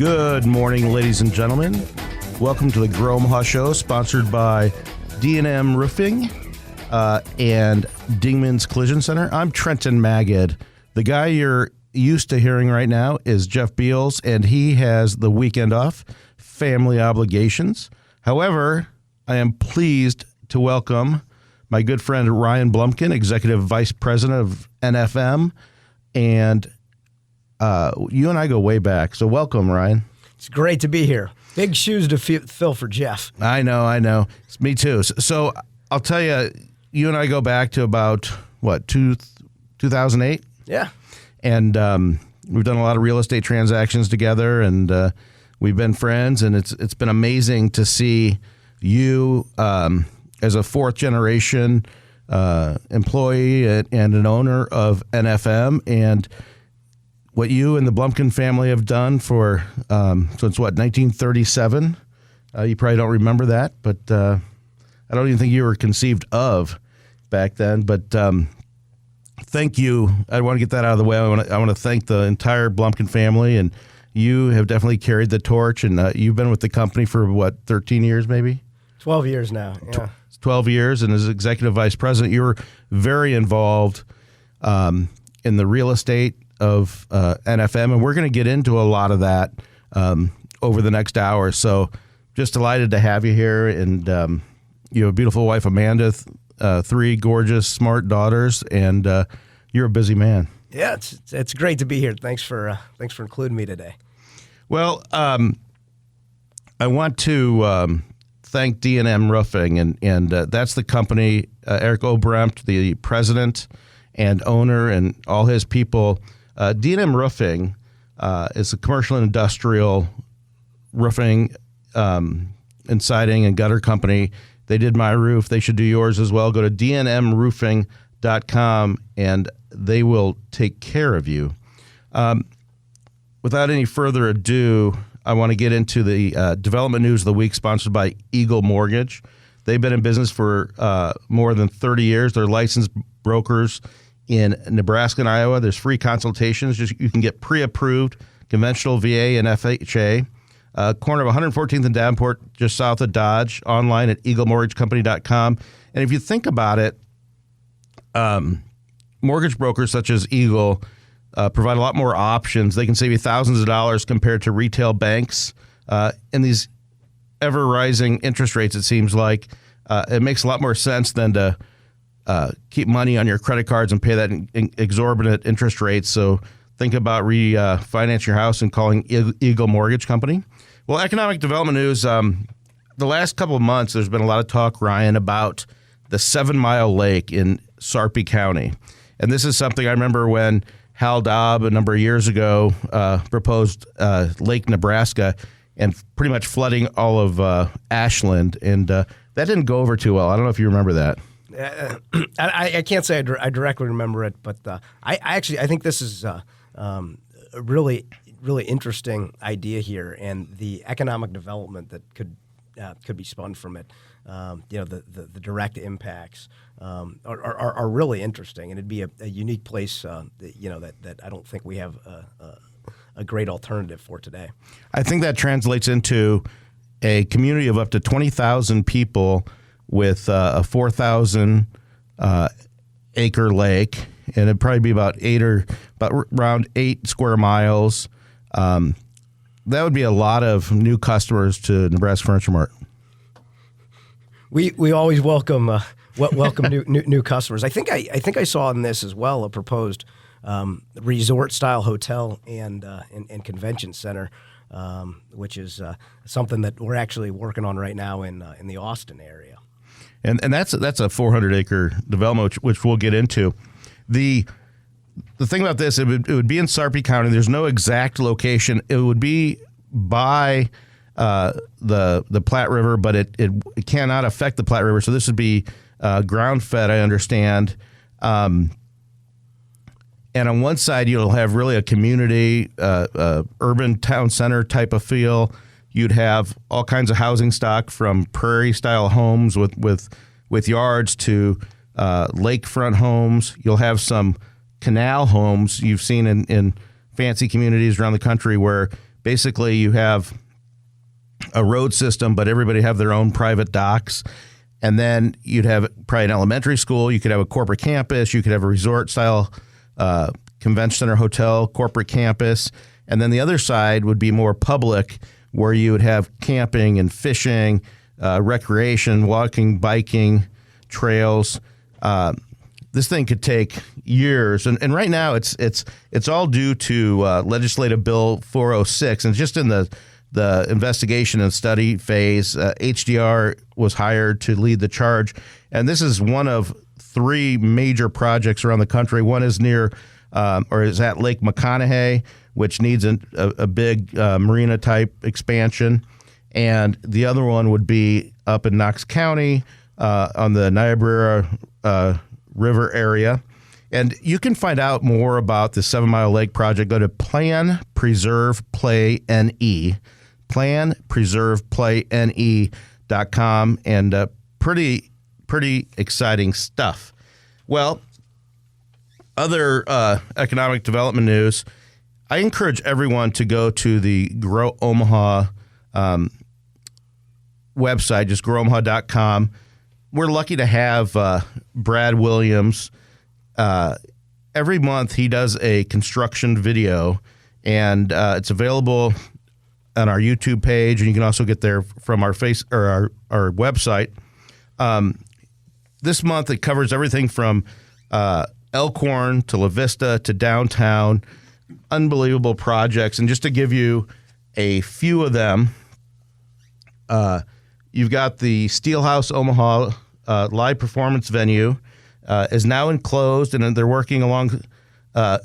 Good morning, ladies and gentlemen. Welcome to the Grow Omaha Show, sponsored by D&M Roofing and Dingman's Collision Center. I'm Trenton Magid. The guy you're used to hearing right now is Jeff Beals, and he has the weekend off, family obligations. However, I am pleased to welcome my good friend Ryan Blumkin, Executive Vice President of NFM, and you and I go way back, so welcome, Ryan. It's great to be here. Big shoes to fill for Jeff. I know. It's me too. So I'll tell you, you and I go back to about, 2008? Yeah. And we've done a lot of real estate transactions together, and we've been friends, and it's been amazing to see you as a fourth-generation employee and an owner of NFM, and what you and the Blumkin family have done for, since 1937? You probably don't remember that, but I don't even think you were conceived of back then. But thank you. I want to get that out of the way. I want to thank the entire Blumkin family, and you have definitely carried the torch, and you've been with the company for, 13 years maybe? 12 years now, yeah. 12 years, and as Executive Vice President, you were very involved in the real estate of NFM, and we're going to get into a lot of that over the next hour. So just delighted to have you here, and you have a beautiful wife, Amanda, 3 gorgeous, smart daughters, and you're a busy man. Yeah, it's great to be here. Thanks for including me today. Well, I want to thank D&M Roofing, and that's the company, Eric Obrempt, the president and owner, and all his people. D&M Roofing is a commercial and industrial roofing and siding and gutter company. They did my roof. They should do yours as well. Go to dnmroofing.com, and they will take care of you. Without any further ado, I want to get into the development news of the week, sponsored by Eagle Mortgage. They've been in business for more than 30 years. They're licensed brokers in Nebraska and Iowa. There's free consultations. You can get pre-approved conventional VA and FHA. Corner of 114th and Davenport, just south of Dodge. Online at eaglemortgagecompany.com. And if you think about it, mortgage brokers such as Eagle provide a lot more options. They can save you thousands of dollars compared to retail banks. And these ever-rising interest rates, it seems like, it makes a lot more sense than to keep money on your credit cards and pay that exorbitant interest rates. So think about refinance your house and calling Eagle Mortgage Company. Well, economic development news, the last couple of months, there's been a lot of talk, Ryan, about the 7 Mile Lake in Sarpy County. And this is something I remember when Hal Dobb a number of years ago proposed Lake Nebraska and pretty much flooding all of Ashland. And that didn't go over too well. I don't know if you remember that. I can't say I directly remember it, but I think this is a really interesting idea here, and the economic development that could be spun from it. The direct impacts are really interesting, and it'd be a unique place. That I don't think we have a great alternative for today. I think that translates into a community of up to 20,000 people with a 4,000 acre lake, and it'd probably be about around 8 square miles. That would be a lot of new customers to Nebraska Furniture Mart. We always welcome new customers. I think I saw in this as well a proposed resort style hotel and convention center, which is something that we're actually working on right now in the Austin area. And that's a 400 acre development, which we'll get into. The thing about this, it would be in Sarpy County. There's no exact location. It would be by the Platte River, but it cannot affect the Platte River. So this would be ground fed, I understand. And on one side, you'll have really a community, urban town center type of feel. You'd have all kinds of housing stock, from prairie-style homes with yards to lakefront homes. You'll have some canal homes you've seen in fancy communities around the country where basically you have a road system, but everybody have their own private docks. And then you'd have probably an elementary school. You could have a corporate campus. You could have a resort-style convention center, hotel, corporate campus. And then the other side would be more public, where you would have camping and fishing, recreation, walking, biking, trails. This thing could take years. And right now it's all due to Legislative Bill 406. And just in the investigation and study phase, HDR was hired to lead the charge. And this is one of three major projects around the country. One is near, or is at Lake McConaughey, which needs a big marina-type expansion. And the other one would be up in Knox County on the Niobrara River area. And you can find out more about the 7 Mile Lake project. Go to Plan, Preserve, Play, NE. PlanPreservePlayNE.com, and pretty exciting stuff. Well, other economic development news, I encourage everyone to go to the Grow Omaha website, just growomaha.com. We're lucky to have Brad Williams. Every month he does a construction video, and it's available on our YouTube page, and you can also get there from our our website. This month it covers everything from Elkhorn to La Vista to downtown. Unbelievable projects. And just to give you a few of them, you've got the Steelhouse Omaha live performance venue is now enclosed, and they're working along,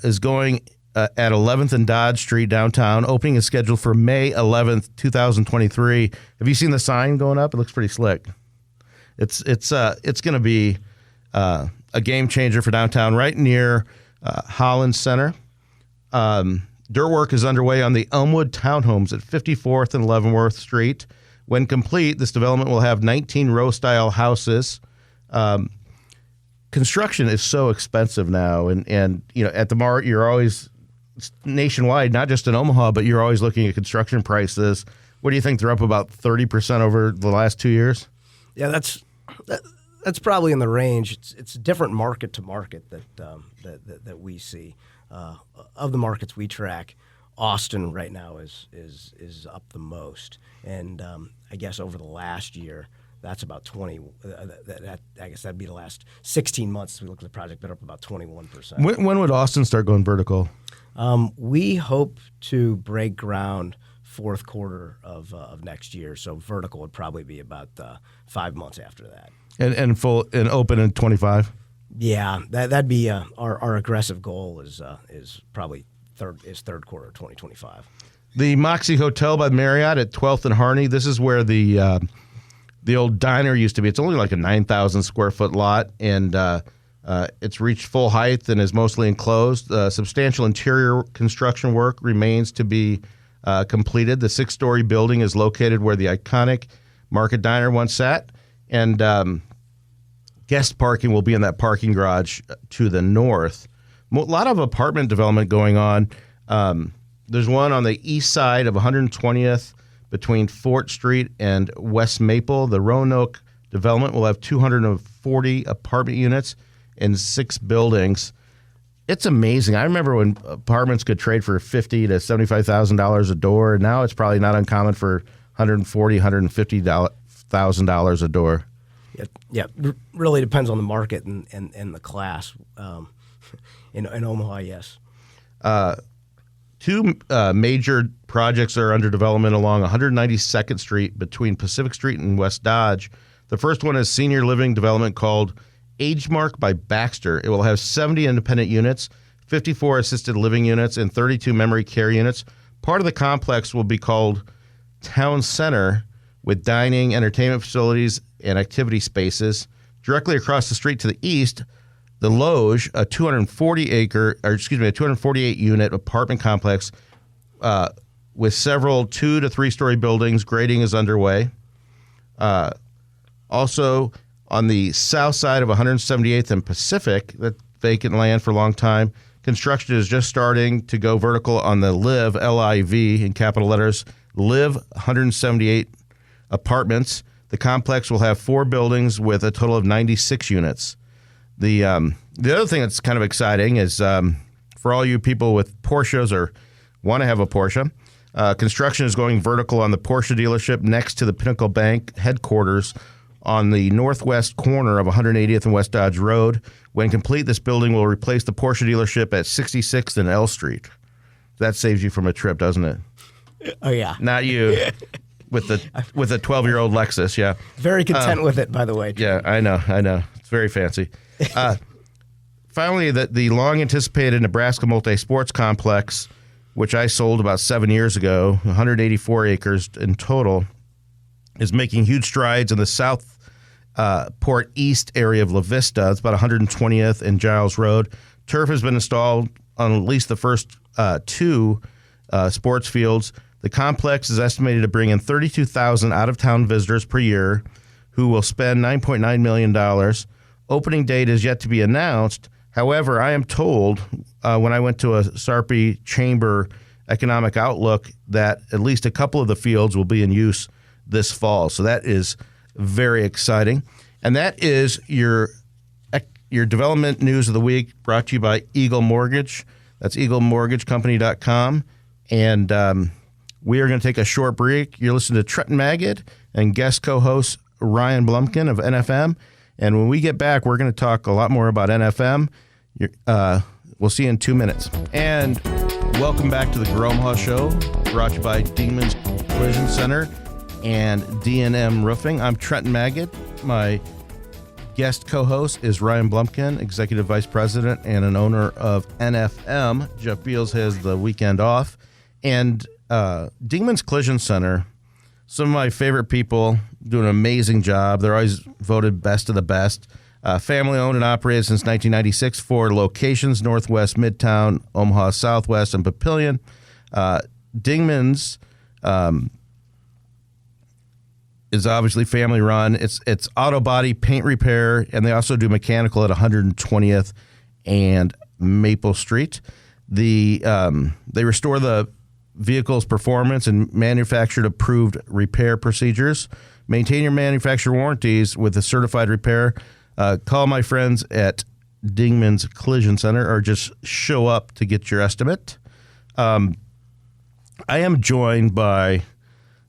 is going at 11th and Dodge Street downtown. Opening is scheduled for May 11th, 2023. Have you seen the sign going up? It looks pretty slick. It's going to be a game changer for downtown, right near Holland Center. Dirt work is underway on the Elmwood Townhomes at 54th and Leavenworth Street. When complete, this development will have 19 row-style houses. Construction is so expensive now, and you know, at the Mart, you're always nationwide, not just in Omaha, but you're always looking at construction prices. What do you think? They're up about 30% over the last 2 years? Yeah, that's probably in the range. It's different market to market that we see. Of the markets we track, Austin right now is up the most, and I guess over the last year, that's about 20. I guess that'd be the last 16 months. We look at the project, they're up about 21%. When would Austin start going vertical? We hope to break ground fourth quarter of next year. So vertical would probably be about 5 months after that. And full and open in 25. Yeah, that'd be our aggressive goal is probably third quarter 2025. The Moxie Hotel by Marriott at 12th and Harney. This is where the old diner used to be. It's only like a 9,000 square foot lot, and it's reached full height and is mostly enclosed. Substantial interior construction work remains to be completed. The 6-story building is located where the iconic Market Diner once sat, and guest parking will be in that parking garage to the north. A lot of apartment development going on. There's one on the east side of 120th between Fort Street and West Maple. The Roanoke development will have 240 apartment units in 6 buildings. It's amazing. I remember when apartments could trade for $50,000 to $75,000 a door, and now it's probably not uncommon for $140,000, $150,000 a door. Yeah, really depends on the market and the class. In Omaha, yes. 2 major projects are under development along 192nd Street between Pacific Street and West Dodge. The first one is senior living development called AgeMark by Baxter. It will have 70 independent units, 54 assisted living units, and 32 memory care units. Part of the complex will be called Town Center, with dining, entertainment facilities, and activity spaces. Directly across the street to the east, the Loge, a 248 unit apartment complex with several 2 to 3 story buildings. Grading is underway. Also, on the south side of 178th and Pacific, that vacant land for a long time, Construction is just starting to go vertical on the LIV, L-I-V, in capital letters, LIV 178 apartments. The complex will have 4 buildings with a total of 96 units. The other thing that's kind of exciting is for all you people with Porsches or want to have a Porsche, construction is going vertical on the Porsche dealership next to the Pinnacle Bank headquarters on the northwest corner of 180th and West Dodge Road. When complete, this building will replace the Porsche dealership at 66th and L Street. That saves you from a trip, doesn't it? Oh, yeah. Not you. With a 12-year-old Lexus, yeah. Very content with it, by the way. Yeah, I know. It's very fancy. Finally, the long-anticipated Nebraska multi-sports complex, which I sold about 7 years ago, 184 acres in total, is making huge strides in the Southport East area of La Vista. It's about 120th and Giles Road. Turf has been installed on at least the first 2 sports fields. The complex is estimated to bring in 32,000 out-of-town visitors per year who will spend $9.9 million. Opening date is yet to be announced. However, I am told when I went to a Sarpy Chamber Economic Outlook that at least a couple of the fields will be in use this fall. So that is very exciting. And that is your development news of the week, brought to you by Eagle Mortgage. That's eaglemortgagecompany.com. And we are going to take a short break. You're listening to Trenton Magid and guest co-host Ryan Blumkin of NFM. And when we get back, we're going to talk a lot more about NFM. We'll see you in 2 minutes. And welcome back to the Omaha Show, brought to you by Dingman's Collision Center and D&M Roofing. I'm Trenton Magid. My guest co-host is Ryan Blumkin, Executive Vice President and an owner of NFM. Jeff Beals has the weekend off. And Dingman's Collision Center, some of my favorite people, do an amazing job. They're always voted best of the best. Family owned and operated since 1996. 4 locations: Northwest, Midtown, Omaha Southwest, and Papillion. Dingman's is obviously family run. It's auto body paint repair, and they also do mechanical at 120th and Maple Street. They restore the vehicle's performance and manufactured approved repair procedures. Maintain your manufacturer warranties with a certified repair. Call my friends at Dingman's Collision Center or just show up to get your estimate. I am joined by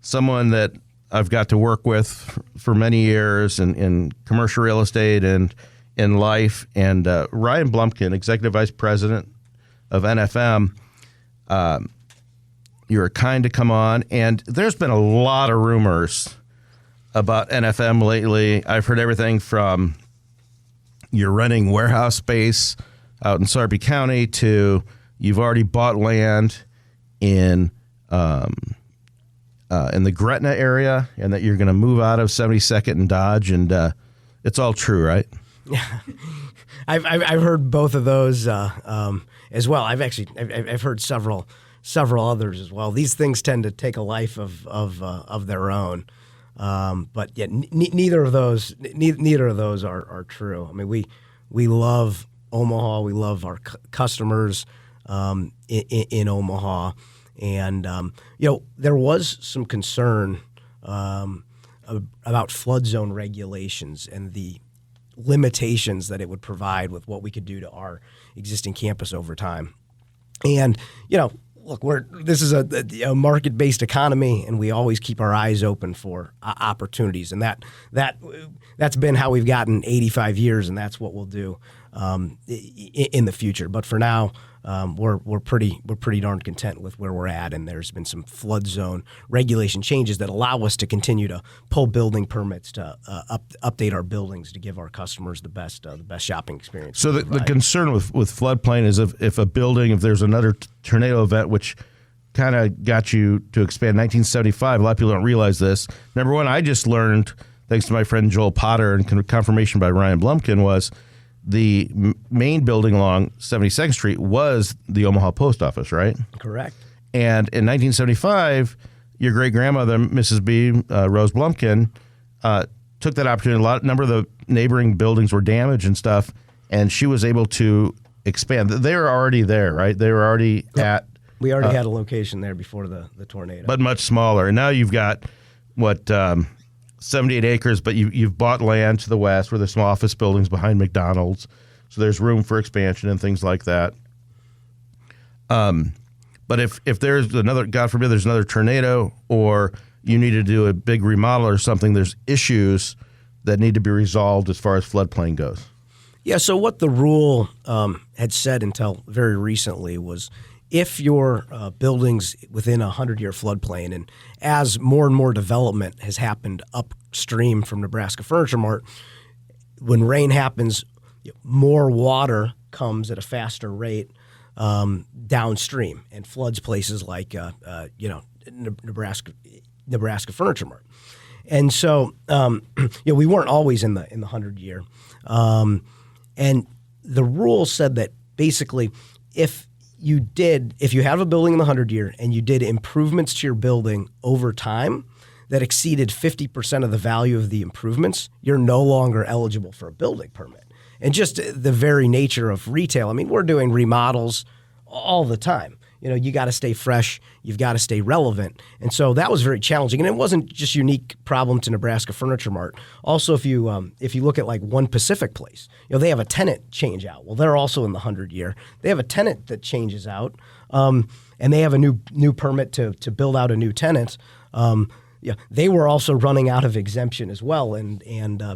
someone that I've got to work with for many years in commercial real estate and in life, and Ryan Blumkin, Executive Vice President of NFM. You were kind to come on, and there's been a lot of rumors about NFM lately. I've heard everything from you're renting warehouse space out in Sarpy County to you've already bought land in the Gretna area, and that you're going to move out of 72nd and Dodge, and it's all true, right? Yeah, I've heard both of those as well. I've heard several others as well. These things tend to take a life of their own, but yet neither of those are true. I mean, we love Omaha. We love our customers in Omaha. And, there was some concern about flood zone regulations and the limitations that it would provide with what we could do to our existing campus over time. And, look, this is a market-based economy, and we always keep our eyes open for opportunities. And that's been how we've gotten 85 years, and that's what we'll do in the future. But for now, we're pretty darn content with where we're at, and there's been some flood zone regulation changes that allow us to continue to pull building permits to update our buildings to give our customers the best shopping experience. So the concern with floodplain is if there's another tornado event, which kind of got you to expand. 1975, a lot of people don't realize this. Number one, I just learned, thanks to my friend Joel Potter and confirmation by Ryan Blumkin, was the main building along 72nd Street was the Omaha Post Office, right? Correct. And in 1975, your great-grandmother, Mrs. B., Rose Blumkin, took that opportunity. Number of the neighboring buildings were damaged and stuff, and she was able to expand. They were already there, right? They were already at. We already had a location there before the tornado. But much smaller. And now you've got, 78 acres, but you've bought land to the west where there's some office buildings behind McDonald's. So there's room for expansion and things like that. But if there's another, God forbid, there's another tornado or you need to do a big remodel or something, there's issues that need to be resolved as far as floodplain goes. Yeah, so what the rule had said until very recently was if your building's within a 100-year floodplain, and as more and more development has happened upstream from Nebraska Furniture Mart, when rain happens, more water comes at a faster rate downstream and floods places like Nebraska Furniture Mart. And so we weren't always in the 100-year. And the rule said that basically if you have a building in the 100-year and you did improvements to your building over time that exceeded 50% of the value of the improvements, you're no longer eligible for a building permit. And just the very nature of retail, I mean, we're doing remodels all the time. You got to stay fresh. You've got to stay relevant. And so that was very challenging. And it wasn't just a unique problem to Nebraska Furniture Mart. Also, if you look at like One Pacific Place, they have a tenant change out. Well, they're also in the 100-year. They have a tenant that changes out, and they have a new permit to build out a new tenant. They were also running out of exemption as well, and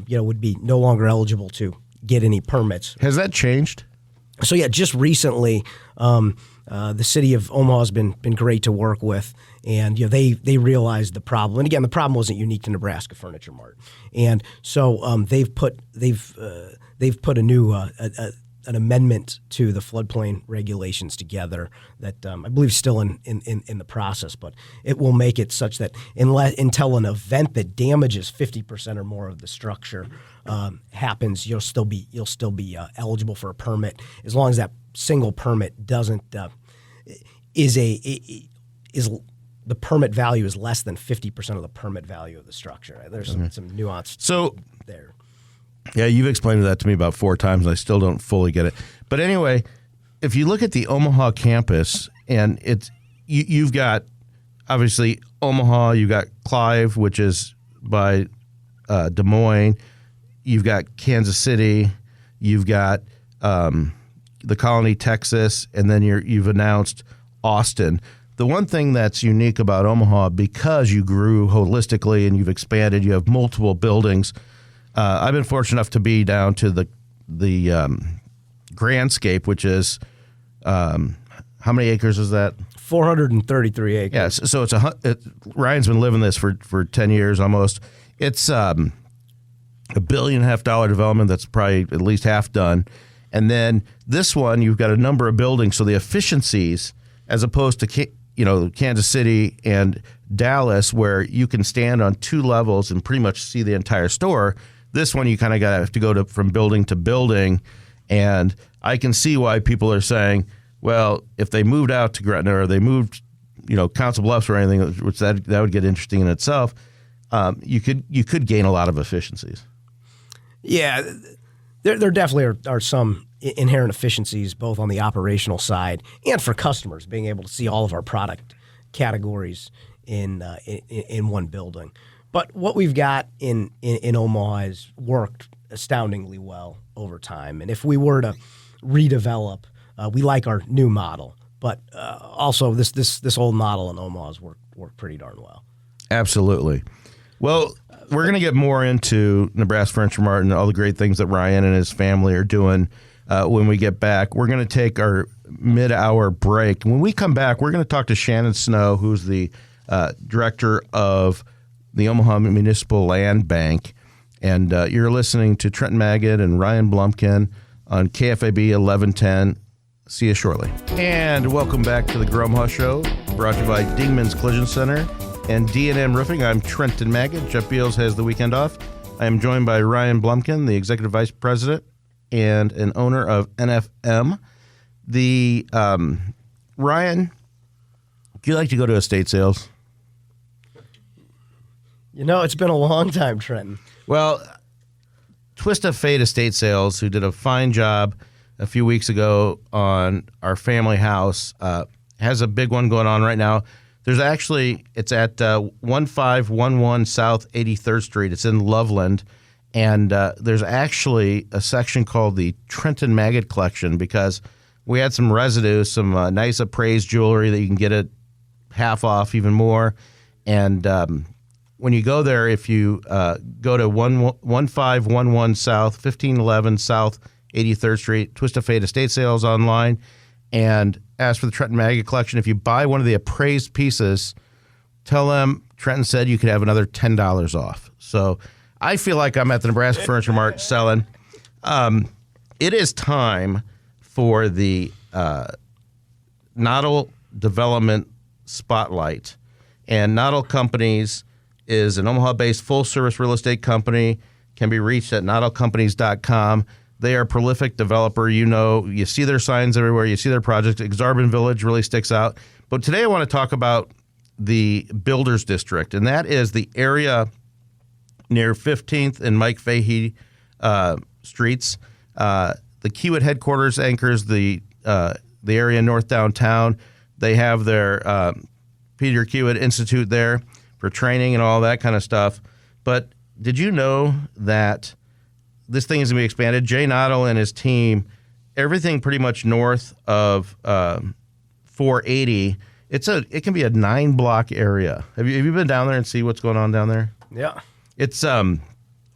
would be no longer eligible to get any permits. Has that changed? So just recently, the city of Omaha has been great to work with, and they realized the problem. And again, the problem wasn't unique to Nebraska Furniture Mart, and so they've put a new an amendment to the floodplain regulations together that I believe is still in the process, but it will make it such that until an event that damages 50% or more of the structure happens, you'll still be eligible for a permit as long as that single permit doesn't is the permit value is less than 50% of the permit value of the structure. There's some nuance there. Yeah, you've explained that to me about 4 times, and I still don't fully get it. But anyway, if you look at the Omaha campus, and you've got obviously Omaha, you've got Clive, which is by Des Moines, you've got Kansas City, you've got the Colony, Texas, and then you've announced Austin. The one thing that's unique about Omaha, because you grew holistically and you've expanded, you have multiple buildings. I've been fortunate enough to be down to the Grandscape, which is how many acres is that? 433 acres. Yes, so Ryan's been living this for 10 years almost. It's $1.5 billion development that's probably at least half done. And then this one, you've got a number of buildings, so the efficiencies, as opposed to Kansas City and Dallas, where you can stand on 2 levels and pretty much see the entire store. This one, you kind of have to go from building to building, and I can see why people are saying, well, if they moved out to Gretna or they moved, Council Bluffs or anything, which that would get interesting in itself, you could gain a lot of efficiencies. Yeah, there definitely are some inherent efficiencies, both on the operational side and for customers, being able to see all of our product categories in one building. But what we've got in Omaha has worked astoundingly well over time. And if we were to redevelop, we like our new model. But also this old model in Omaha has worked pretty darn well. Absolutely. Well, we're going to get more into Nebraska Furniture Mart and all the great things that Ryan and his family are doing when we get back. We're going to take our mid-hour break. When we come back, we're going to talk to Shannon Snow, who's the director of the Omaha Municipal Land Bank. And you're listening to Trenton Magid and Ryan Blumkin on KFAB 1110. See you shortly. And welcome back to the Grow Omaha Show, brought to you by Dingman's Collision Center and D&M Roofing. I'm Trenton Magid. Jeff Beals has the weekend off. I am joined by Ryan Blumkin, the Executive Vice President and an owner of NFM. Ryan, do you like to go to estate sales? It's been a long time, Trenton. Well, Twist of Fate Estate Sales, who did a fine job a few weeks ago on our family house. Has a big one going on right now. It's at 1511 South 83rd Street. It's in Loveland. And there's actually a section called the Trenton Maggot Collection because we had some residue, some nice appraised jewelry that you can get at half off, even more. And when you go there, if you go to 1511 South, 1511 South 83rd Street, Twist of Fate Estate Sales online, and ask for the Trenton Maggot Collection. If you buy one of the appraised pieces, tell them Trenton said you could have another $10 off. So I feel like I'm at the Nebraska Furniture Mart selling. It is time for the Noddle Development Spotlight. And Noddle Companies is an Omaha-based full-service real estate company, can be reached at noddlecompanies.com. They are a prolific developer. You see their signs everywhere. You see their projects. Exarban Village really sticks out. But today I want to talk about the Builders District, and that is the area near 15th and Mike Fahey streets. The Kiewit headquarters anchors the area north downtown. They have their Peter Kiewit Institute there for training and all that kind of stuff. But did you know that this thing is going to be expanded? Jay Noddle and his team, everything pretty much north of 480. It can be a 9-block area. Have you been down there and see what's going on down there? Yeah. It's they're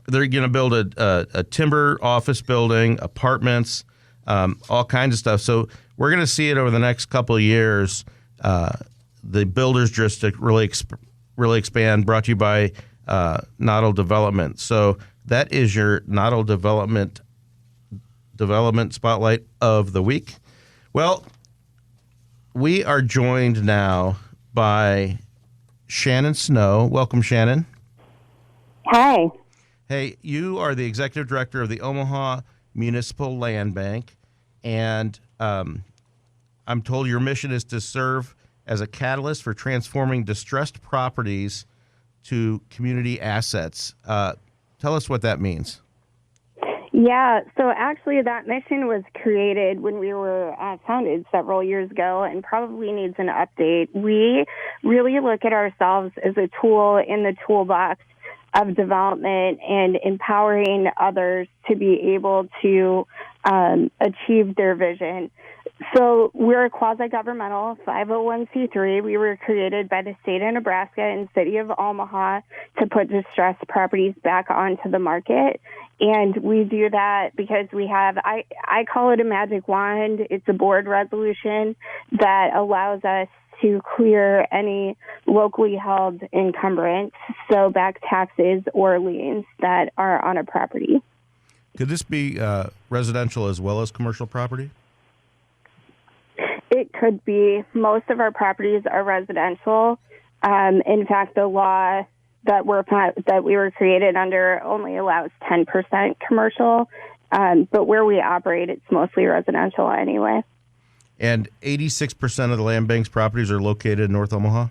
going to build a timber office building, apartments, all kinds of stuff. So we're going to see it over the next couple of years. The Builders District really expand. Brought to you by Noddle Development. So that is your Noddle Development Spotlight of the week. Well, we are joined now by Shannon Snow. Welcome, Shannon. Hi. Hey, you are the executive director of the Omaha Municipal Land Bank, and I'm told your mission is to serve as a catalyst for transforming distressed properties to community assets. Tell us what that means. Yeah, so actually that mission was created when we were founded several years ago and probably needs an update. We really look at ourselves as a tool in the toolbox of development and empowering others to be able to achieve their vision. So we're a quasi-governmental 501c3. We were created by the state of Nebraska and city of Omaha to put distressed properties back onto the market. And we do that because we have, I call it a magic wand. It's a board resolution that allows us to clear any locally held encumbrance, so back taxes or liens that are on a property. Could this be residential as well as commercial property? It could be. Most of our properties are residential. In fact, the law that we were created under only allows 10% commercial, but where we operate, it's mostly residential anyway. And 86% of the land bank's properties are located in North Omaha?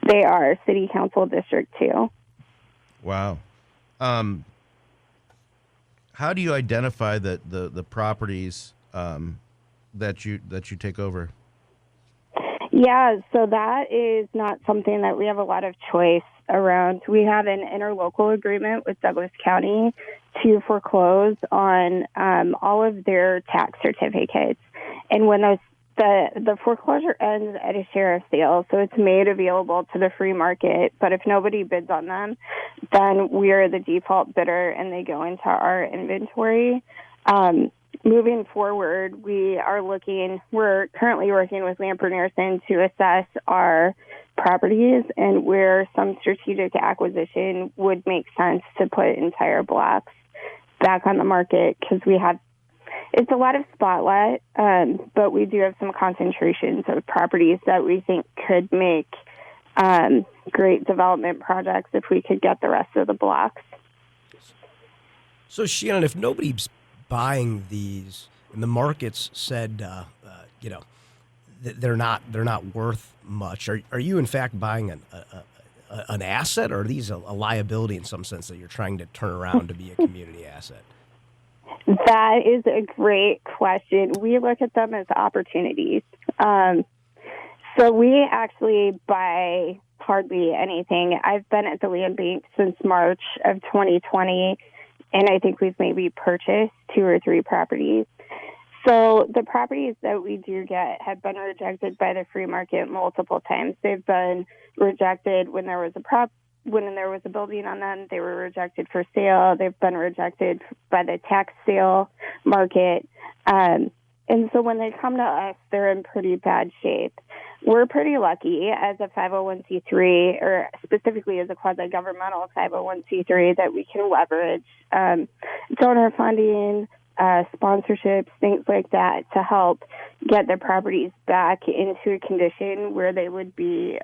They are. City Council District 2. Wow. How do you identify the properties that you take over? Yeah, so that is not something that we have a lot of choice around. We have an interlocal agreement with Douglas County to foreclose on all of their tax certificates. And when the foreclosure ends at a sheriff's sale, so it's made available to the free market, but if nobody bids on them, then we are the default bidder and they go into our inventory. Moving forward, we're currently working with Lamper Nerson to assess our properties and where some strategic acquisition would make sense to put entire blocks back on the market because it's a lot of spotlight, but we do have some concentrations of properties that we think could make great development projects if we could get the rest of the blocks. So, Shannon, if nobody's buying these and the markets said, they're not worth much, are you in fact buying an asset, or are these a liability in some sense that you're trying to turn around to be a community asset? That is a great question. We look at them as opportunities. So we actually buy hardly anything. I've been at the land bank since March of 2020, and I think we've maybe purchased 2 or 3 properties. So the properties that we do get have been rejected by the free market multiple times. They've been rejected when there was a building on them. They were rejected for sale. They've been rejected by the tax sale market. And so when they come to us, they're in pretty bad shape. We're pretty lucky as a 501c3, or specifically as a quasi-governmental 501c3, that we can leverage donor funding, sponsorships, things like that, to help get the properties back into a condition where they would be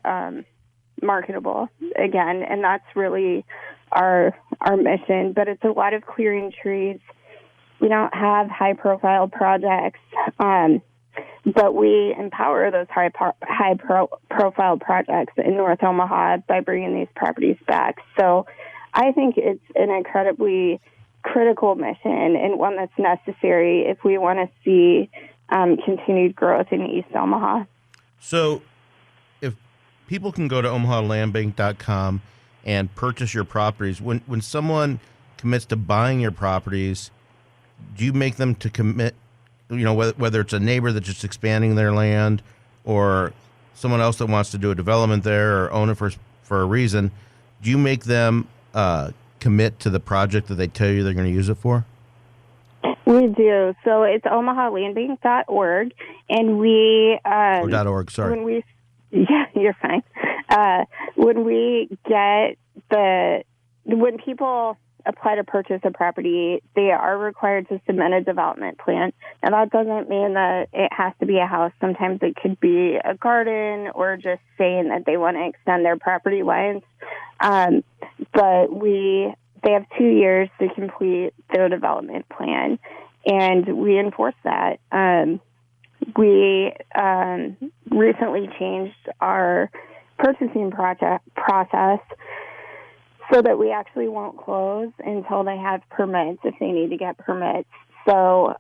marketable again. And that's really our mission. But it's a lot of clearing trees. We don't have high-profile projects, but we empower those high-profile projects in North Omaha by bringing these properties back. So I think it's an incredibly critical mission, and one that's necessary if we want to see continued growth in East Omaha. So if people can go to omahalandbank.com and purchase your properties, when someone commits to buying your properties, do you make them to commit, whether it's a neighbor that's just expanding their land or someone else that wants to do a development there or own it for a reason, do you make them commit to the project that they tell you they're going to use it for? We do. So it's omahalandbank.org, and we... or .org, sorry. Yeah, you're fine. When people apply to purchase a property, they are required to submit a development plan. And that doesn't mean that it has to be a house. Sometimes it could be a garden or just saying that they want to extend their property lines. But they have 2 years to complete their development plan, and we enforce that. We recently changed our purchasing process so that we actually won't close until they have permits, if they need to get permits. So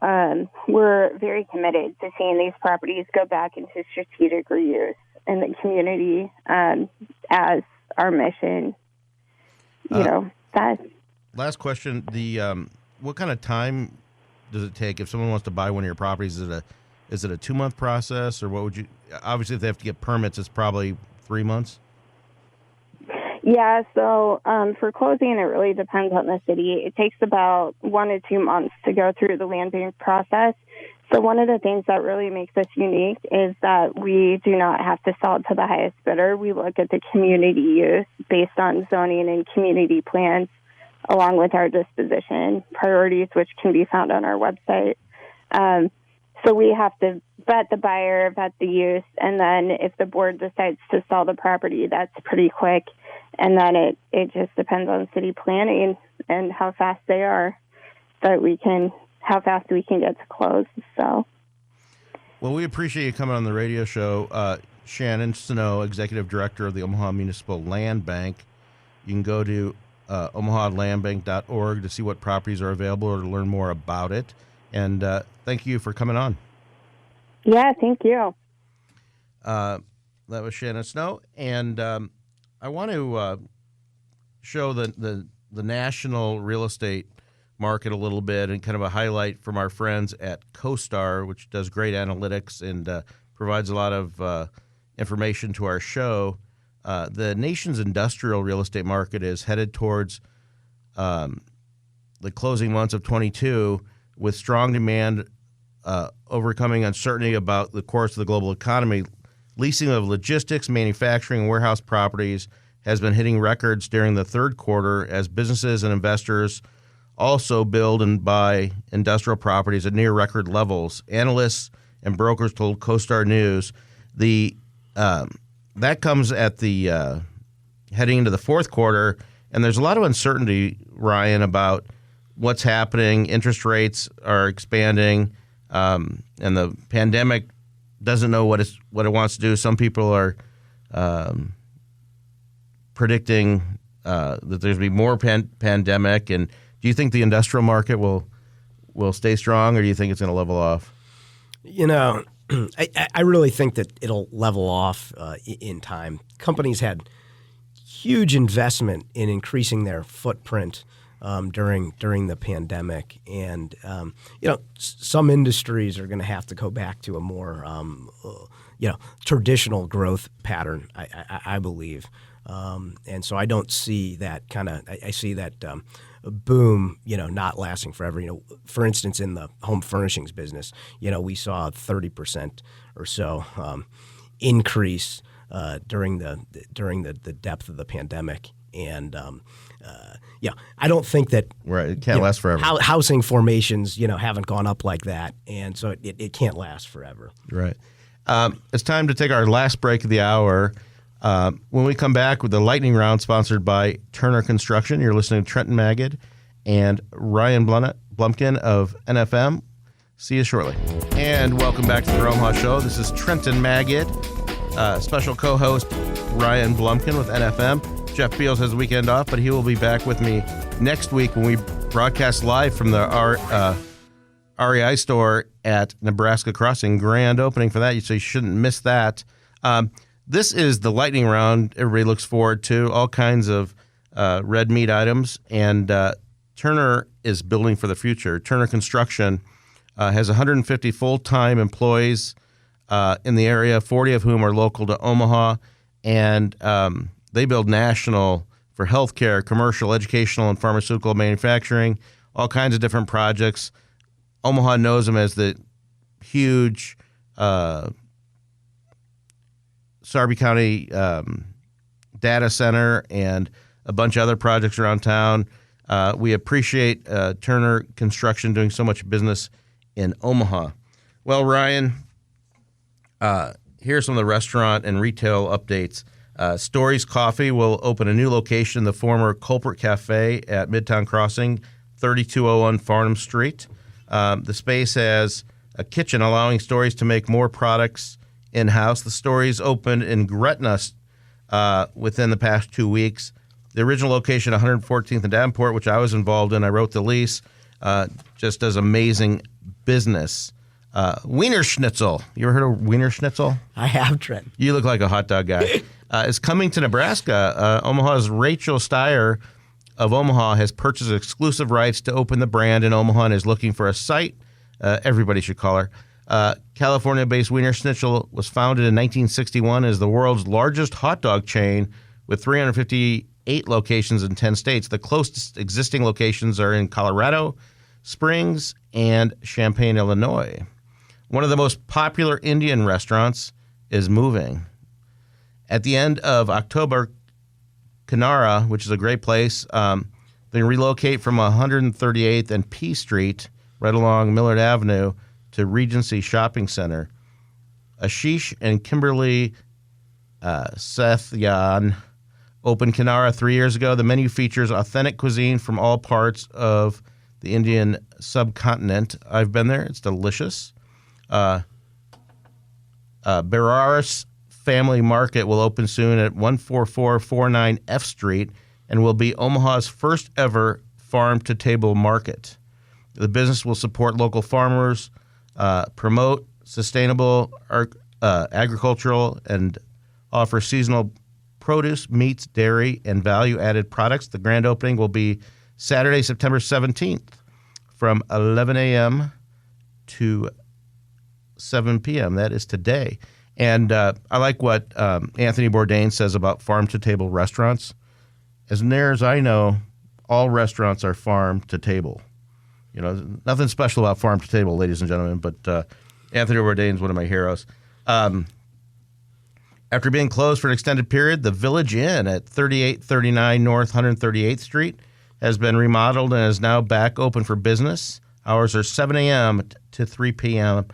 we're very committed to seeing these properties go back into strategic reuse in the community as our mission. Last question: what kind of time does it take if someone wants to buy one of your properties? Is it a 2-month process, or what would you? Obviously, if they have to get permits, it's probably 3 months. Yeah, so for closing, it really depends on the city. It takes about 1 to 2 months to go through the land bank process. So one of the things that really makes us unique is that we do not have to sell it to the highest bidder. We look at the community use based on zoning and community plans, along with our disposition priorities, which can be found on our website. So we have to vet the buyer, vet the use, and then if the board decides to sell the property, that's pretty quick. And then it just depends on city planning and how fast they are, how fast we can get to close. So, well, we appreciate you coming on the radio show. Shannon Snow, Executive Director of the Omaha Municipal Land Bank. You can go to omahalandbank.org to see what properties are available or to learn more about it. And thank you for coming on. Yeah, thank you. That was Shannon Snow. And I want to show the national real estate market a little bit and kind of a highlight from our friends at CoStar, which does great analytics and provides a lot of information to our show. The nation's industrial real estate market is headed towards the closing months of 22 with strong demand overcoming uncertainty about the course of the global economy. Leasing of logistics, manufacturing, and warehouse properties has been hitting records during the third quarter as businesses and investors also build and buy industrial properties at near record levels. Analysts and brokers told CoStar News that comes at the heading into the fourth quarter, and there's a lot of uncertainty, Ryan, about what's happening. Interest rates are expanding, and the pandemic doesn't know what it wants to do. Some people are predicting that there's going to be more pandemic. And do you think the industrial market will will stay strong, or do you think it's going to level off? I really think that it'll level off in time. Companies had huge investment in increasing their footprint during the pandemic, and some industries are going to have to go back to a more traditional growth pattern. I believe, and so I don't see that kind of. I see that boom, not lasting forever. For instance, in the home furnishings business, we saw a 30% or so increase during the depth of the pandemic, and I don't think that it can't last forever. Housing formations, haven't gone up like that, and so it can't last forever. Right. It's time to take our last break of the hour. When we come back with the lightning round sponsored by Turner Construction, you're listening to Trenton Magid and Ryan Blumkin of NFM. See you shortly. And welcome back to the Omaha Show. This is Trenton Magid, special co-host Ryan Blumkin with NFM. Jeff Beals has the weekend off, but he will be back with me next week when we broadcast live from the REI store at Nebraska Crossing. Grand opening for that, so you shouldn't miss that. This is the lightning round everybody looks forward to, all kinds of red meat items, and Turner is building for the future. Turner Construction has 150 full-time employees in the area, 40 of whom are local to Omaha, and they build national for healthcare, commercial, educational, and pharmaceutical manufacturing, all kinds of different projects. Omaha knows them as the huge Sarpy County data center and a bunch of other projects around town. We appreciate Turner Construction doing so much business in Omaha. Well, Ryan, here's some of the restaurant and retail updates. Stories Coffee will open a new location in the former Culprit Cafe at Midtown Crossing, 3201 Farnham Street. The space has a kitchen allowing Stories to make more products in-house. The Stories opened in Gretna within the past 2 weeks. The original location, 114th and Davenport, which I was involved in, I wrote the lease, just does amazing business. Wiener Schnitzel. You ever heard of Wiener Schnitzel? I have, Trent. You look like a hot dog guy. Is coming to Nebraska. Omaha's Rachel Steyer of Omaha has purchased exclusive rights to open the brand in Omaha and is looking for a site. Everybody should call her. California-based Wiener Schnitzel was founded in 1961 as the world's largest hot dog chain with 358 locations in 10 states. The closest existing locations are in Colorado Springs and Champaign, Illinois. One of the most popular Indian restaurants is moving. At the end of October, Kenara, which is a great place, they relocate from 138th and P Street, right along Millard Avenue, to Regency Shopping Center. Ashish and Kimberly Sethyan opened Kenara 3 years ago. The menu features authentic cuisine from all parts of the Indian subcontinent. I've been there. It's delicious. Beraris Family Market will open soon at 14449 F Street and will be Omaha's first ever farm-to-table market. The business will support local farmers, promote sustainable agricultural, and offer seasonal produce, meats, dairy, and value-added products. The grand opening will be Saturday, September 17th from 11 a.m. to 7 p.m. That is today. And I like what Anthony Bourdain says about farm-to-table restaurants. As near as I know, all restaurants are farm-to-table. You know, nothing special about farm-to-table, ladies and gentlemen, but Anthony Bourdain is one of my heroes. After being closed for an extended period, the Village Inn at 3839 North 138th Street has been remodeled and is now back open for business. Hours are 7 a.m. to 3 p.m.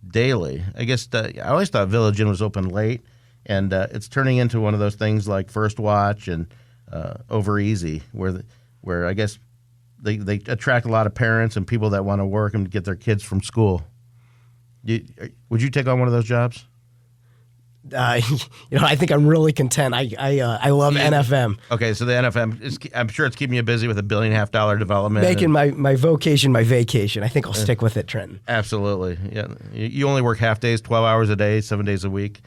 daily. I guess I always thought Village Inn was open late, and it's turning into one of those things like First Watch and Over Easy, where I guess they attract a lot of parents and people that want to work and get their kids from school. Would you take on one of those jobs? I think I'm really content. I love NFM. Okay, so the NFM, I'm sure it's keeping you busy with $1.5 billion development. Making my vocation my vacation. I think I'll stick with it, Trenton. Absolutely. Yeah. You only work half days, 12 hours a day, 7 days a week,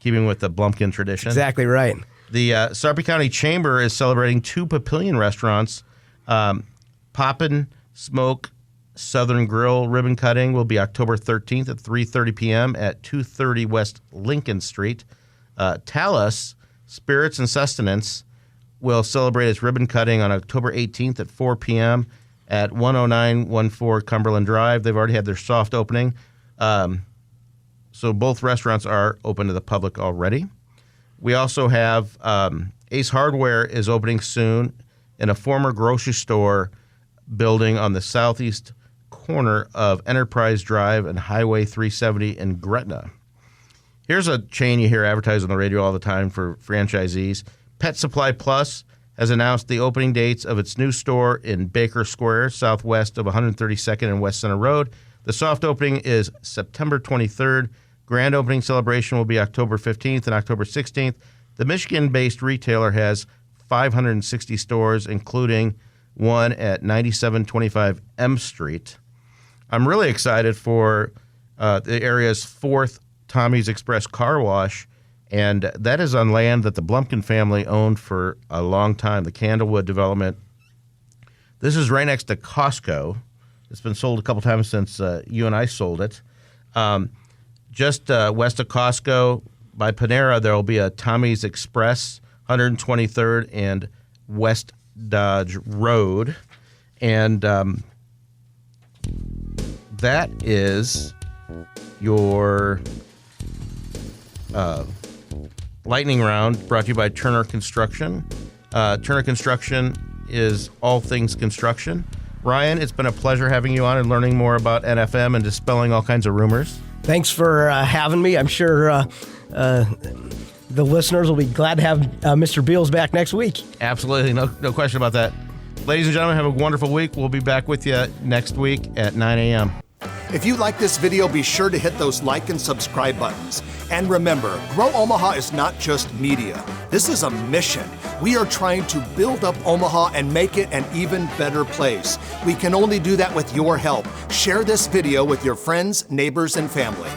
keeping with the Blumkin tradition. Exactly right. The Sarpy County Chamber is celebrating 2 Papillion restaurants. Poppin' Smoke Southern Grill ribbon cutting will be October 13th at 3:30 p.m. at 230 West Lincoln Street. Talus Spirits and Sustenance will celebrate its ribbon cutting on October 18th at 4 p.m. at 10914 Cumberland Drive. They've already had their soft opening. So both restaurants are open to the public already. We also have Ace Hardware is opening soon in a former grocery store building on the southeast corner of Enterprise Drive and Highway 370 in Gretna. Here's a chain you hear advertised on the radio all the time for franchisees. Pet Supply Plus has announced the opening dates of its new store in Baker Square, southwest of 132nd and West Center Road. The soft opening is September 23rd. Grand opening celebration will be October 15th and October 16th. The Michigan-based retailer has 560 stores, including one at 9725 M Street. I'm really excited for the area's 4th Tommy's Express car wash, and that is on land that the Blumkin family owned for a long time, the Candlewood development. This is right next to Costco. It's been sold a couple times since you and I sold it. Just west of Costco by Panera, there will be a Tommy's Express, 123rd and West Dodge Road. And that is your lightning round brought to you by Turner Construction. Turner Construction is all things construction. Ryan, it's been a pleasure having you on and learning more about NFM and dispelling all kinds of rumors. Thanks for having me. I'm sure the listeners will be glad to have Mr. Beals back next week. Absolutely. No question about that. Ladies and gentlemen, have a wonderful week. We'll be back with you next week at 9 a.m. If you like this video, be sure to hit those like and subscribe buttons. And remember, Grow Omaha is not just media. This is a mission. We are trying to build up Omaha and make it an even better place. We can only do that with your help. Share this video with your friends, neighbors, and family.